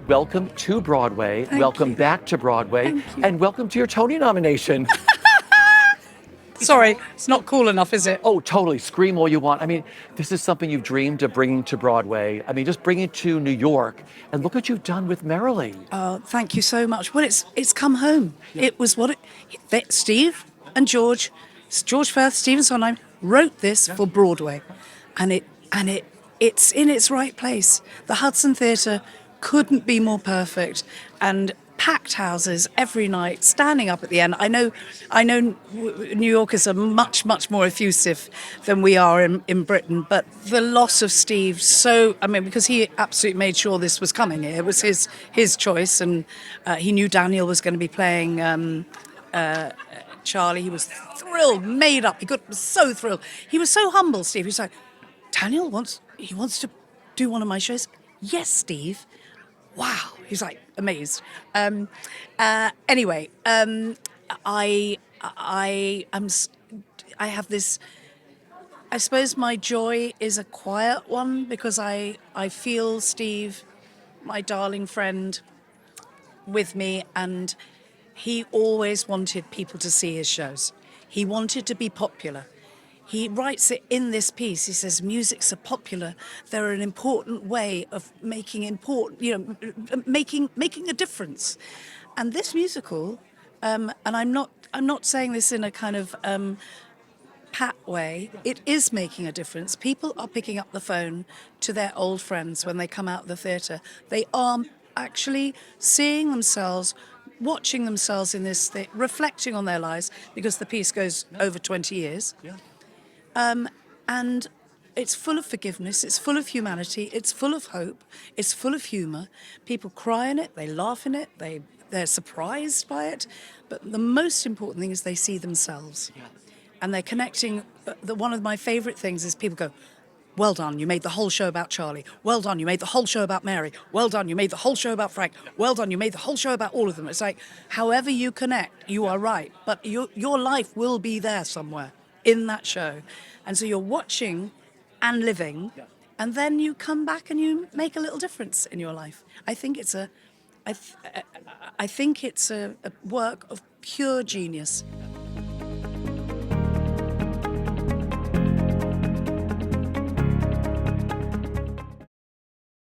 welcome to Broadway, welcome back to Broadway, and welcome to your Tony nomination. Sorry, it's not cool enough, is it? Oh, totally. Scream all you want. I mean, this is something you've dreamed of bringing to Broadway. I mean, just bring it to New York, and look what you've done with Merrily. Oh, thank you so much. Well, it's come home. It was Steve and George Firth, Stephen Sondheim wrote this for Broadway, and it's in its right place. The Hudson Theatre couldn't be more perfect, and packed houses every night, standing up at the end. I know New Yorkers are much more effusive than we are in Britain, but the loss of Steve, because he absolutely made sure this was coming. It was his choice, and he knew Daniel was going to be playing Charlie. He was thrilled, made up. Was so thrilled. He was so humble, Steve. He was like, Daniel wants to do one of my shows. Yes, Steve. Wow, he's like amazed. Anyway, I have this. I suppose my joy is a quiet one because I feel Steve, my darling friend, with me, and he always wanted people to see his shows. He wanted to be popular. He writes it in this piece. He says, music's a popular. They're an important way of making a difference. And this musical, and I'm not saying this in a kind of pat way. It is making a difference. People are picking up the phone to their old friends when they come out of the theatre. They are actually seeing themselves, watching themselves in this thing, reflecting on their lives, because the piece goes over 20 years. Yeah. And it's full of forgiveness, it's full of humanity, it's full of hope, it's full of humour. People cry in it, they laugh in it, they're surprised by it. But the most important thing is they see themselves. Yeah. And they're connecting. One of my favourite things is people go, well done, you made the whole show about Charlie. Well done, you made the whole show about Mary. Well done, you made the whole show about Frank. Well done, you made the whole show about all of them. It's like, however you connect, you are right. But your life will be there somewhere in that show. And so you're watching and living, and then you come back and you make a little difference in your life. I think it's a work of pure genius.